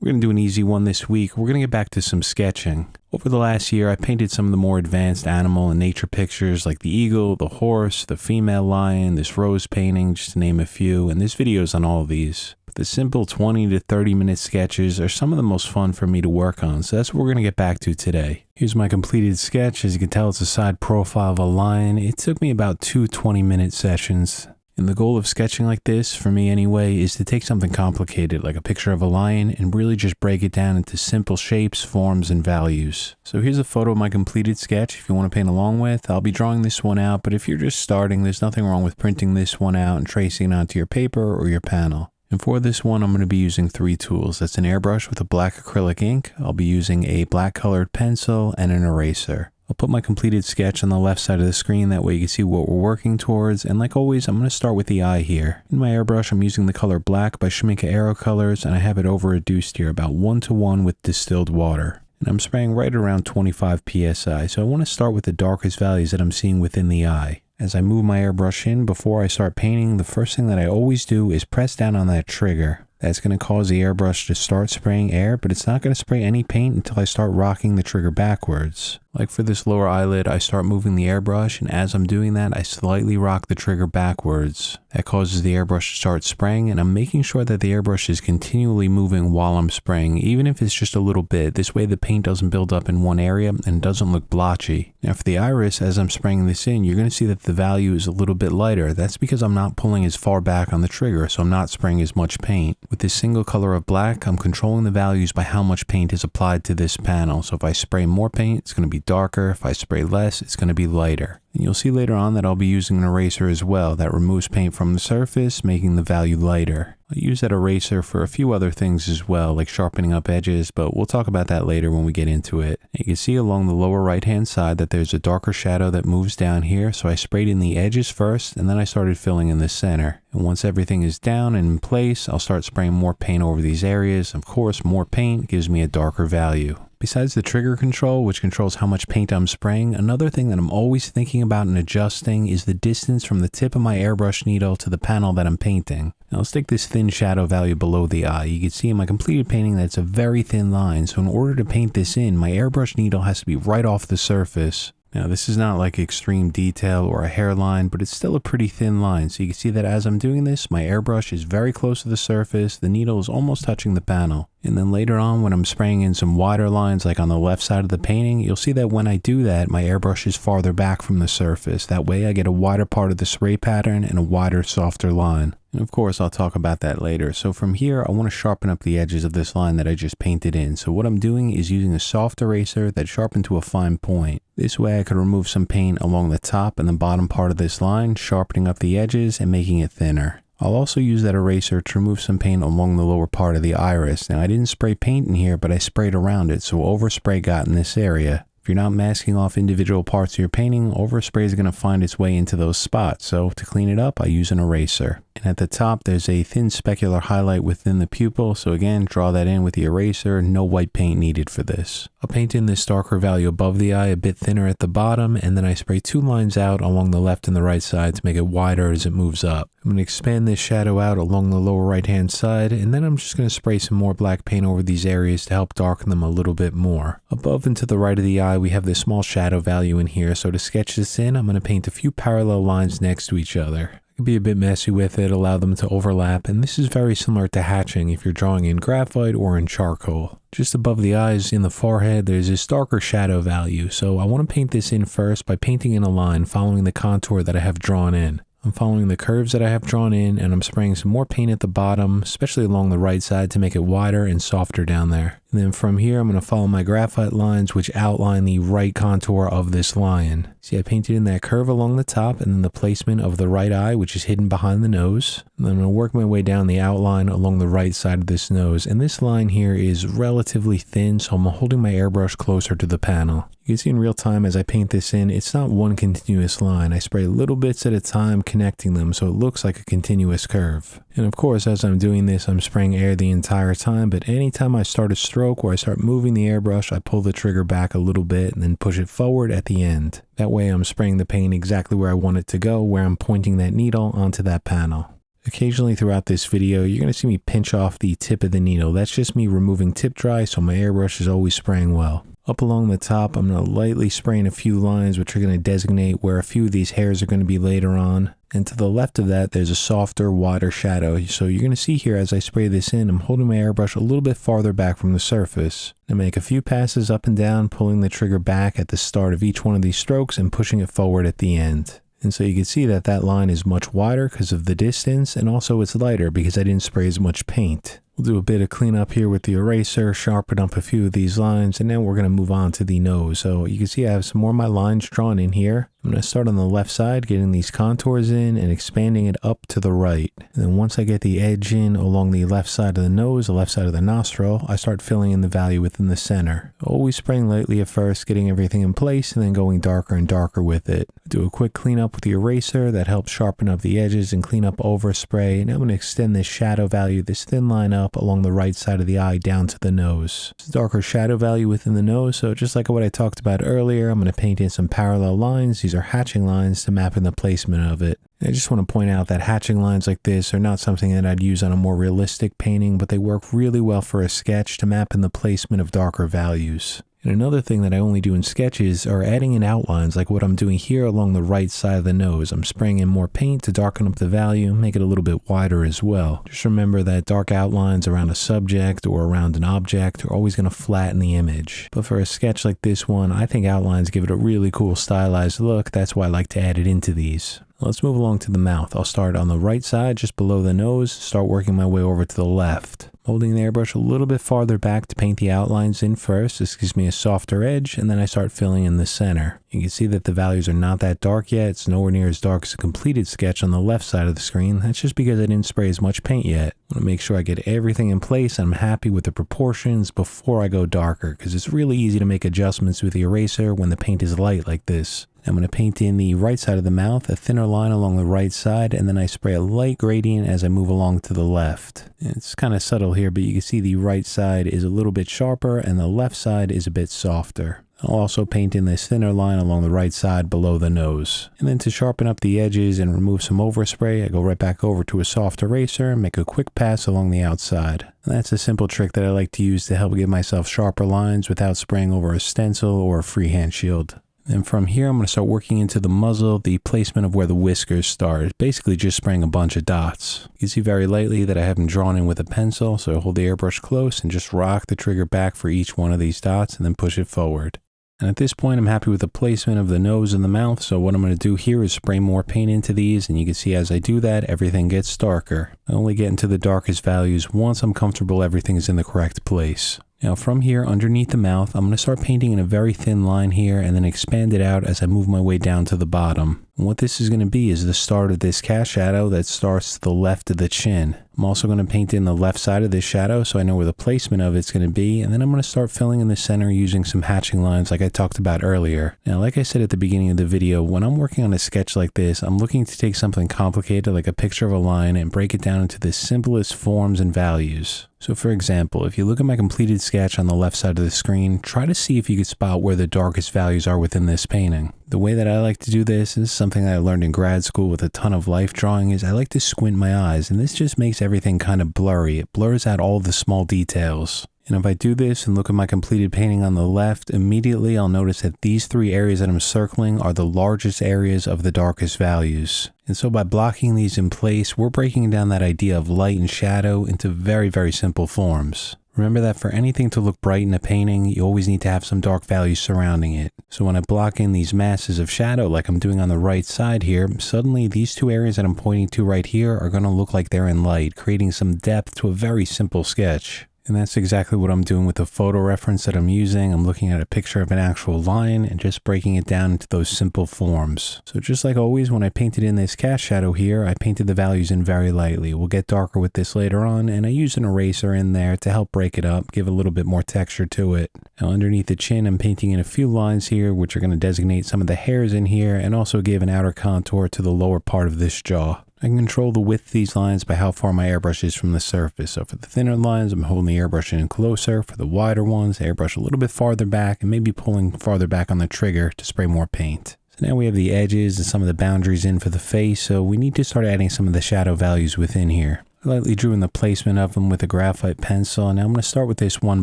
We're going to do an easy one this week. We're going to get back to some sketching. Over the last year, I painted some of the more advanced animal and nature pictures like the eagle, the horse, the female lion, this rose painting, just to name a few, and there's videos on all of these. But the simple 20 to 30 minute sketches are some of the most fun for me to work on, so that's what we're going to get back to today. Here's my completed sketch. As you can tell, it's a side profile of a lion. It took me about 2 20-minute sessions. And the goal of sketching like this, for me anyway, is to take something complicated like a picture of a lion and really just break it down into simple shapes, forms, and values. So here's a photo of my completed sketch if you want to paint along with. I'll be drawing this one out, but if you're just starting, there's nothing wrong with printing this one out and tracing it onto your paper or your panel. And for this one, I'm going to be using 3 tools. That's an airbrush with a black acrylic ink. I'll be using a black colored pencil and an eraser. I'll put my completed sketch on the left side of the screen, that way you can see what we're working towards. And like always, I'm going to start with the eye here. In my airbrush, I'm using the color black by Schmincke Aero Colors, and I have it over reduced here about 1:1 with distilled water. And I'm spraying right around 25 psi, so I want to start with the darkest values that I'm seeing within the eye. As I move my airbrush in, before I start painting, the first thing that I always do is press down on that trigger. That's going to cause the airbrush to start spraying air, but it's not going to spray any paint until I start rocking the trigger backwards. Like for this lower eyelid, I start moving the airbrush, and as I'm doing that, I slightly rock the trigger backwards. That causes the airbrush to start spraying, and I'm making sure that the airbrush is continually moving while I'm spraying, even if it's just a little bit. This way the paint doesn't build up in one area and doesn't look blotchy. Now for the iris, as I'm spraying this in, you're going to see that the value is a little bit lighter. That's because I'm not pulling as far back on the trigger, so I'm not spraying as much paint. With this single color of black, I'm controlling the values by how much paint is applied to this panel. So if I spray more paint, it's going to be darker. If I spray less, it's going to be lighter. And you'll see later on that I'll be using an eraser as well that removes paint from the surface, making the value lighter. I use that eraser for a few other things as well, like sharpening up edges, but we'll talk about that later when we get into it. And you can see along the lower right hand side that there's a darker shadow that moves down here, so I sprayed in the edges first, and then I started filling in the center. And once everything is down and in place, I'll start spraying more paint over these areas. Of course, more paint gives me a darker value. Besides the trigger control, which controls how much paint I'm spraying, another thing that I'm always thinking about and adjusting is the distance from the tip of my airbrush needle to the panel that I'm painting. Now let's take this thin shadow value below the eye. You can see in my completed painting that it's a very thin line, so in order to paint this in, my airbrush needle has to be right off the surface. Now this is not like extreme detail or a hairline, but it's still a pretty thin line. So you can see that as I'm doing this, my airbrush is very close to the surface, the needle is almost touching the panel. And then later on when I'm spraying in some wider lines like on the left side of the painting, you'll see that when I do that, my airbrush is farther back from the surface. That way I get a wider part of the spray pattern and a wider, softer line. And of course, I'll talk about that later. So from here, I want to sharpen up the edges of this line that I just painted in. So what I'm doing is using a soft eraser that's sharpened to a fine point. This way I could remove some paint along the top and the bottom part of this line, sharpening up the edges and making it thinner. I'll also use that eraser to remove some paint along the lower part of the iris. Now I didn't spray paint in here, but I sprayed around it, so overspray got in this area. If you're not masking off individual parts of your painting, overspray is going to find its way into those spots. So to clean it up, I use an eraser. And at the top, there's a thin specular highlight within the pupil. So again, draw that in with the eraser. No white paint needed for this. I'll paint in this darker value above the eye, a bit thinner at the bottom, and then I spray 2 lines out along the left and the right side to make it wider as it moves up. I'm going to expand this shadow out along the lower right hand side, and then I'm just going to spray some more black paint over these areas to help darken them a little bit more. Above and to the right of the eye, we have this small shadow value in here, so to sketch this in, I'm going to paint a few parallel lines next to each other. Be a bit messy with it, allow them to overlap, and this is very similar to hatching if you're drawing in graphite or in charcoal. Just above the eyes in the forehead, there's this darker shadow value, so I want to paint this in first by painting in a line following the contour that I have drawn in. I'm following the curves that I have drawn in, and I'm spraying some more paint at the bottom, especially along the right side to make it wider and softer down there. And then from here, I'm going to follow my graphite lines, which outline the right contour of this lion. See, I painted in that curve along the top, and then the placement of the right eye, which is hidden behind the nose. And then I'm going to work my way down the outline along the right side of this nose. And this line here is relatively thin, so I'm holding my airbrush closer to the panel. You can see in real time as I paint this in, it's not one continuous line. I spray little bits at a time, connecting them, so it looks like a continuous curve. And of course, as I'm doing this, I'm spraying air the entire time, but anytime I start a stroke or I start moving the airbrush, I pull the trigger back a little bit and then push it forward at the end. That way I'm spraying the paint exactly where I want it to go, where I'm pointing that needle onto that panel. Occasionally throughout this video, you're going to see me pinch off the tip of the needle. That's just me removing tip dry, so my airbrush is always spraying well. Up along the top, I'm going to lightly spray in a few lines, which are going to designate where a few of these hairs are going to be later on. And to the left of that, there's a softer, wider shadow. So you're going to see here as I spray this in, I'm holding my airbrush a little bit farther back from the surface. I make a few passes up and down, pulling the trigger back at the start of each one of these strokes and pushing it forward at the end. And so you can see that that line is much wider because of the distance, and also it's lighter because I didn't spray as much paint. We'll do a bit of cleanup here with the eraser, sharpen up a few of these lines, and then we're going to move on to the nose. So you can see I have some more of my lines drawn in here. I'm going to start on the left side, getting these contours in and expanding it up to the right. And then once I get the edge in along the left side of the nose, the left side of the nostril, I start filling in the value within the center. Always spraying lightly at first, getting everything in place, and then going darker and darker with it. Do a quick cleanup with the eraser that helps sharpen up the edges and clean up overspray. And I'm going to extend this shadow value, this thin line up along the right side of the eye down to the nose. It's a darker shadow value within the nose, so just like what I talked about earlier, I'm going to paint in some parallel lines. These are hatching lines to map in the placement of it. I just want to point out that hatching lines like this are not something that I'd use on a more realistic painting, but they work really well for a sketch to map in the placement of darker values. And another thing that I only do in sketches are adding in outlines like what I'm doing here along the right side of the nose. I'm spraying in more paint to darken up the value, make it a little bit wider as well. Just remember that dark outlines around a subject or around an object are always going to flatten the image. But for a sketch like this one, I think outlines give it a really cool stylized look. That's why I like to add it into these. Let's move along to the mouth. I'll start on the right side, just below the nose, start working my way over to the left. Holding the airbrush a little bit farther back to paint the outlines in first. This gives me a softer edge, and then I start filling in the center. You can see that the values are not that dark yet. It's nowhere near as dark as a completed sketch on the left side of the screen. That's just because I didn't spray as much paint yet. I want to make sure I get everything in place and I'm happy with the proportions before I go darker, because it's really easy to make adjustments with the eraser when the paint is light like this. I'm going to paint in the right side of the mouth, a thinner line along the right side, and then I spray a light gradient as I move along to the left. It's kind of subtle here, but you can see the right side is a little bit sharper and the left side is a bit softer. I'll also paint in this thinner line along the right side below the nose. And then to sharpen up the edges and remove some overspray, I go right back over to a soft eraser and make a quick pass along the outside. And that's a simple trick that I like to use to help give myself sharper lines without spraying over a stencil or a freehand shield. And from here, I'm going to start working into the muzzle, the placement of where the whiskers start. Basically just spraying a bunch of dots. You can see very lightly that I have them drawn in with a pencil, so I hold the airbrush close and just rock the trigger back for each one of these dots and then push it forward. And at this point, I'm happy with the placement of the nose and the mouth, so what I'm going to do here is spray more paint into these, and you can see as I do that, everything gets darker. I only get into the darkest values once I'm comfortable everything is in the correct place. Now from here, underneath the mouth, I'm going to start painting in a very thin line here and then expand it out as I move my way down to the bottom. And what this is going to be is the start of this cast shadow that starts to the left of the chin. I'm also going to paint in the left side of this shadow so I know where the placement of it's going to be, and then I'm going to start filling in the center using some hatching lines like I talked about earlier. Now, like I said at the beginning of the video, when I'm working on a sketch like this, I'm looking to take something complicated like a picture of a line and break it down into the simplest forms and values. So for example, if you look at my completed sketch on the left side of the screen, try to see if you can spot where the darkest values are within this painting. The way that I like to do this is something that I learned in grad school with a ton of life drawing is I like to squint my eyes, and this just makes everything kind of blurry. It blurs out all the small details. And if I do this and look at my completed painting on the left, immediately I'll notice that these three areas that I'm circling are the largest areas of the darkest values. And so by blocking these in place, we're breaking down that idea of light and shadow into very, very simple forms. Remember that for anything to look bright in a painting, you always need to have some dark values surrounding it. So when I block in these masses of shadow like I'm doing on the right side here, suddenly these two areas that I'm pointing to right here are going to look like they're in light, creating some depth to a very simple sketch. And that's exactly what I'm doing with the photo reference that I'm using. I'm looking at a picture of an actual line and just breaking it down into those simple forms. So just like always, when I painted in this cast shadow here, I painted the values in very lightly. We'll get darker with this later on, and I used an eraser in there to help break it up, give a little bit more texture to it. Now underneath the chin, I'm painting in a few lines here, which are going to designate some of the hairs in here and also give an outer contour to the lower part of this jaw. I can control the width of these lines by how far my airbrush is from the surface. So for the thinner lines, I'm holding the airbrush in closer. For the wider ones, airbrush a little bit farther back and maybe pulling farther back on the trigger to spray more paint. So now we have the edges and some of the boundaries in for the face, so we need to start adding some of the shadow values within here. I lightly drew in the placement of them with a graphite pencil, and now I'm going to start with this one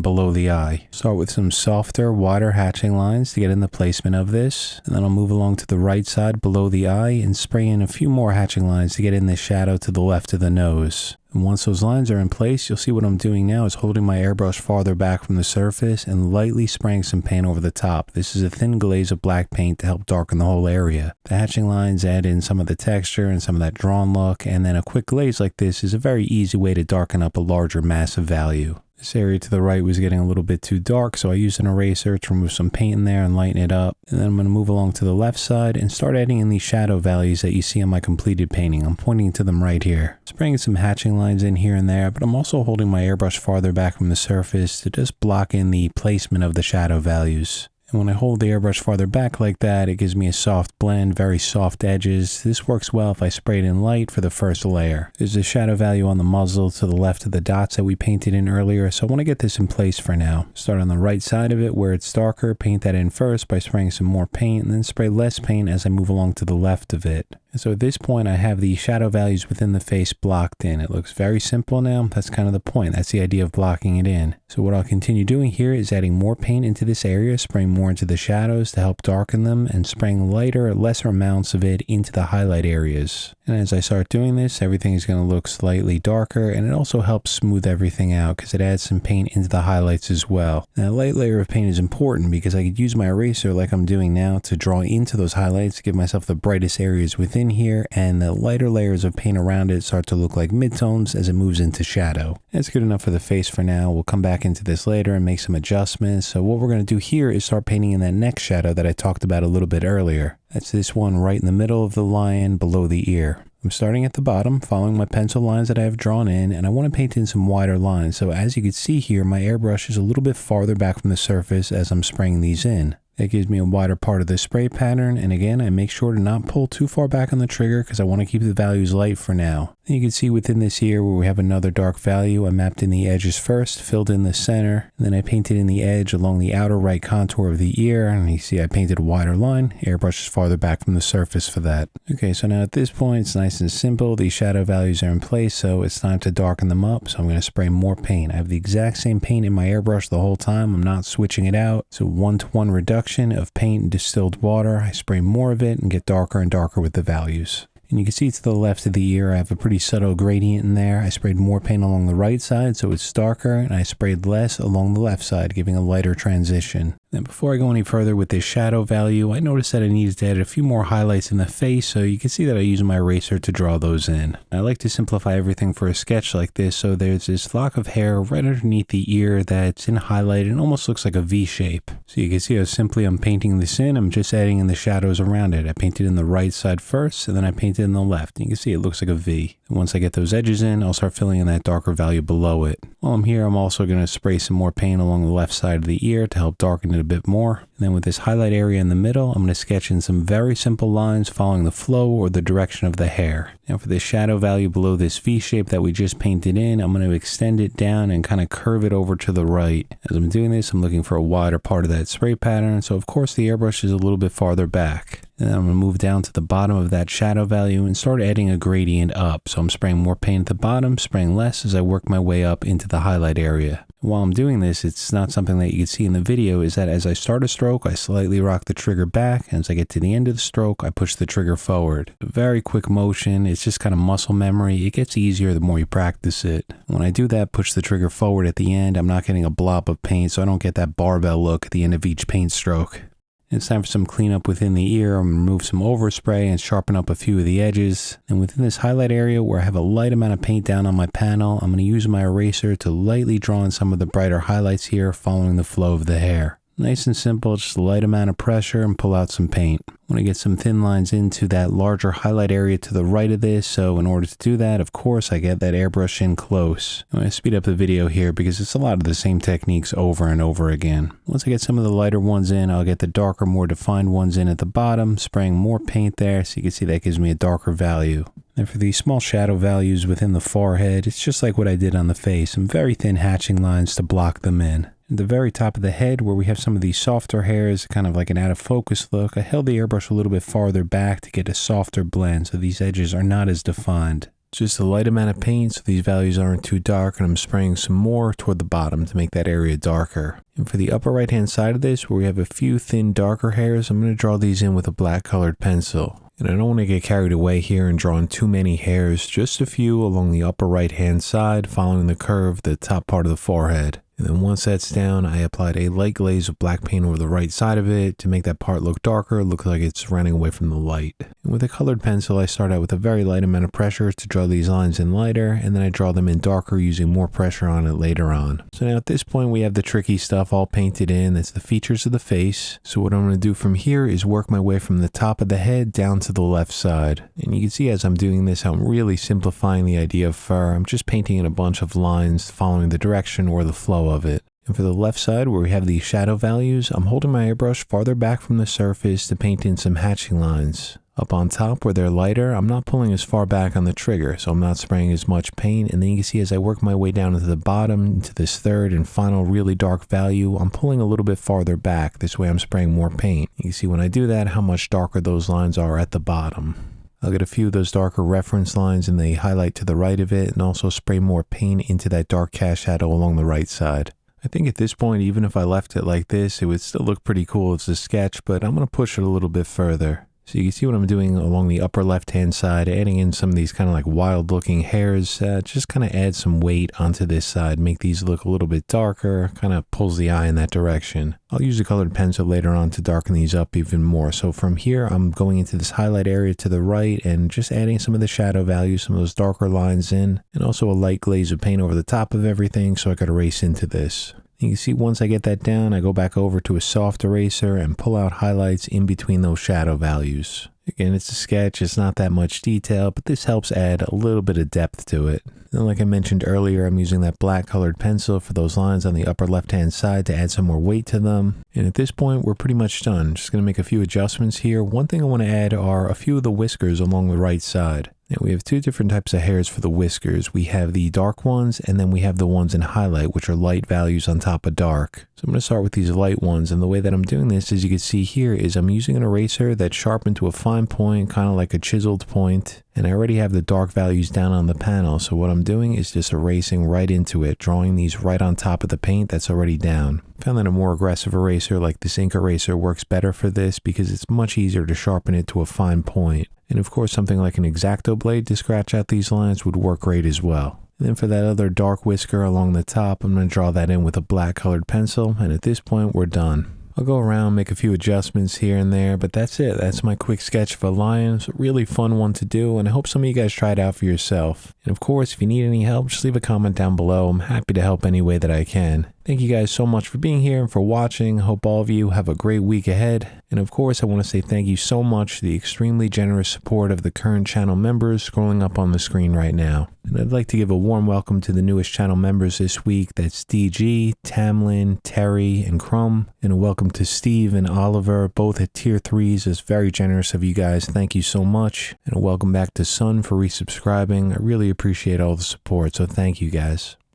below the eye. Start with some softer, wider hatching lines to get in the placement of this, and then I'll move along to the right side below the eye and spray in a few more hatching lines to get in the shadow to the left of the nose. And once those lines are in place, you'll see what I'm doing now is holding my airbrush farther back from the surface and lightly spraying some paint over the top. This is a thin glaze of black paint to help darken the whole area. The hatching lines add in some of the texture and some of that drawn look, and then a quick glaze like this is a very easy way to darken up a larger massive value. This area to the right was getting a little bit too dark, so I used an eraser to remove some paint in there and lighten it up. And then I'm going to move along to the left side and start adding in these shadow values that you see on my completed painting. I'm pointing to them right here. Spraying some hatching lines in here and there, but I'm also holding my airbrush farther back from the surface to just block in the placement of the shadow values. And when I hold the airbrush farther back like that, it gives me a soft blend, very soft edges. This works well if I spray it in light for the first layer. There's a shadow value on the muzzle to the left of the dots that we painted in earlier, so I want to get this in place for now. Start on the right side of it where it's darker, paint that in first by spraying some more paint, and then spray less paint as I move along to the left of it. And so at this point, I have the shadow values within the face blocked in. It looks very simple now. That's kind of the point. That's the idea of blocking it in. So what I'll continue doing here is adding more paint into this area, spraying more into the shadows to help darken them, and spraying lighter, lesser amounts of it into the highlight areas. And as I start doing this, everything is going to look slightly darker, and it also helps smooth everything out because it adds some paint into the highlights as well. Now, a light layer of paint is important because I could use my eraser like I'm doing now to draw into those highlights to give myself the brightest areas within here, and the lighter layers of paint around it start to look like midtones as it moves into shadow. That's good enough for the face for now. We'll come back into this later and make some adjustments. So what we're going to do here is start painting in that next shadow that I talked about a little bit earlier. That's this one right in the middle of the lion below the ear. I'm starting at the bottom, following my pencil lines that I have drawn in, and I want to paint in some wider lines. So as you can see here, my airbrush is a little bit farther back from the surface as I'm spraying these in. That gives me a wider part of the spray pattern, and again, I make sure to not pull too far back on the trigger because I want to keep the values light for now. And you can see within this here where we have another dark value, I mapped in the edges first, filled in the center, and then I painted in the edge along the outer right contour of the ear, and you see I painted a wider line. Airbrush is farther back from the surface for that. Okay, so now at this point, it's nice and simple. These shadow values are in place, so it's time to darken them up. So I'm going to spray more paint. I have the exact same paint in my airbrush the whole time. I'm not switching it out. So 1-to-1 reduction of paint and distilled water. I spray more of it and get darker and darker with the values. And you can see to the left of the ear, I have a pretty subtle gradient in there. I sprayed more paint along the right side, so it's darker, and I sprayed less along the left side, giving a lighter transition. Then before I go any further with this shadow value, I noticed that I needed to add a few more highlights in the face, so you can see that I use my eraser to draw those in. I like to simplify everything for a sketch like this, so there's this lock of hair right underneath the ear that's in highlight and almost looks like a V shape. So you can see how simply I'm painting this in. I'm just adding in the shadows around it. I painted in the right side first, and then I painted in the left. You can see it looks like a V. And once I get those edges in, I'll start filling in that darker value below it. While I'm here, I'm also going to spray some more paint along the left side of the ear to help darken it a bit more. And then with this highlight area in the middle, I'm going to sketch in some very simple lines following the flow or the direction of the hair. Now for the shadow value below this V shape that we just painted in, I'm going to extend it down and kind of curve it over to the right. As I'm doing this, I'm looking for a wider part of that spray pattern, so of course the airbrush is a little bit farther back. And then I'm going to move down to the bottom of that shadow value and start adding a gradient up. So I'm spraying more paint at the bottom, spraying less as I work my way up into the highlight area. While I'm doing this, it's not something that you can see in the video, is that as I start a stroke, I slightly rock the trigger back, and as I get to the end of the stroke, I push the trigger forward. A very quick motion. It's just kind of muscle memory. It gets easier the more you practice it. When I do that, push the trigger forward at the end, I'm not getting a blob of paint, so I don't get that barbell look at the end of each paint stroke. It's time for some cleanup within the ear. I'm going to remove some overspray and sharpen up a few of the edges. And within this highlight area where I have a light amount of paint down on my panel, I'm going to use my eraser to lightly draw in some of the brighter highlights here following the flow of the hair. Nice and simple, just a light amount of pressure and pull out some paint. I want to get some thin lines into that larger highlight area to the right of this, so in order to do that, of course, I get that airbrush in close. I'm going to speed up the video here because it's a lot of the same techniques over and over again. Once I get some of the lighter ones in, I'll get the darker, more defined ones in at the bottom, spraying more paint there, so you can see that gives me a darker value. And for these small shadow values within the forehead, it's just like what I did on the face, some very thin hatching lines to block them in. At the very top of the head where we have some of these softer hairs, kind of like an out of focus look, I held the airbrush a little bit farther back to get a softer blend so these edges are not as defined. Just a light amount of paint so these values aren't too dark, and I'm spraying some more toward the bottom to make that area darker. And for the upper right hand side of this, where we have a few thin darker hairs, I'm going to draw these in with a black colored pencil. And I don't want to get carried away here and drawing too many hairs, just a few along the upper right hand side following the curve, the top part of the forehead. And then once that's down, I applied a light glaze of black paint over the right side of it to make that part look darker, look like it's running away from the light. And with a colored pencil, I start out with a very light amount of pressure to draw these lines in lighter, and then I draw them in darker using more pressure on it later on. So now at this point, we have the tricky stuff all painted in. That's the features of the face. So what I'm going to do from here is work my way from the top of the head down to the left side. And you can see as I'm doing this, I'm really simplifying the idea of fur. I'm just painting in a bunch of lines following the direction or the flow of it. And for the left side where we have these shadow values, I'm holding my airbrush farther back from the surface to paint in some hatching lines. Up on top where they're lighter, I'm not pulling as far back on the trigger, so I'm not spraying as much paint. And then you can see as I work my way down to the bottom, into this third and final really dark value, I'm pulling a little bit farther back. This way I'm spraying more paint. You can see when I do that how much darker those lines are at the bottom. I'll get a few of those darker reference lines in the highlight to the right of it, and also spray more paint into that dark cast shadow along the right side. I think at this point, even if I left it like this, it would still look pretty cool as a sketch, but I'm going to push it a little bit further. So you can see what I'm doing along the upper left-hand side, adding in some of these kind of like wild-looking hairs, just kind of add some weight onto this side, make these look a little bit darker, kind of pulls the eye in that direction. I'll use a colored pencil later on to darken these up even more. So from here, I'm going into this highlight area to the right and just adding some of the shadow values, some of those darker lines in, and also a light glaze of paint over the top of everything so I could erase into this. You can see once I get that down, I go back over to a soft eraser and pull out highlights in between those shadow values. Again, it's a sketch, it's not that much detail, but this helps add a little bit of depth to it. And like I mentioned earlier, I'm using that black colored pencil for those lines on the upper left-hand side to add some more weight to them. And at this point, we're pretty much done. Just going to make a few adjustments here. One thing I want to add are a few of the whiskers along the right side. Now we have two different types of hairs for the whiskers. We have the dark ones, and then we have the ones in highlight, which are light values on top of dark. So I'm going to start with these light ones, and the way that I'm doing this, as you can see here, is I'm using an eraser that's sharpened to a fine point, kind of like a chiseled point, and I already have the dark values down on the panel. So what I'm doing is just erasing right into it, drawing these right on top of the paint that's already down. I found that a more aggressive eraser like this ink eraser works better for this because it's much easier to sharpen it to a fine point. And of course, something like an X-Acto blade to scratch out these lines would work great as well. And then for that other dark whisker along the top, I'm going to draw that in with a black colored pencil. And at this point, we're done. I'll go around, make a few adjustments here and there, but that's it. That's my quick sketch of a lion. It's a really fun one to do, and I hope some of you guys try it out for yourself. And of course, if you need any help, just leave a comment down below. I'm happy to help any way that I can. Thank you guys so much for being here and for watching. Hope all of you have a great week ahead. And of course, I want to say thank you so much for the extremely generous support of the current channel members scrolling up on the screen right now. And I'd like to give a warm welcome to the newest channel members this week. That's DG, Tamlin, Terry, and Crumb. And a welcome to Steve and Oliver, both at tier 3s. It's very generous of you guys. Thank you so much. And a welcome back to Sun for resubscribing. I really appreciate all the support, so thank you guys.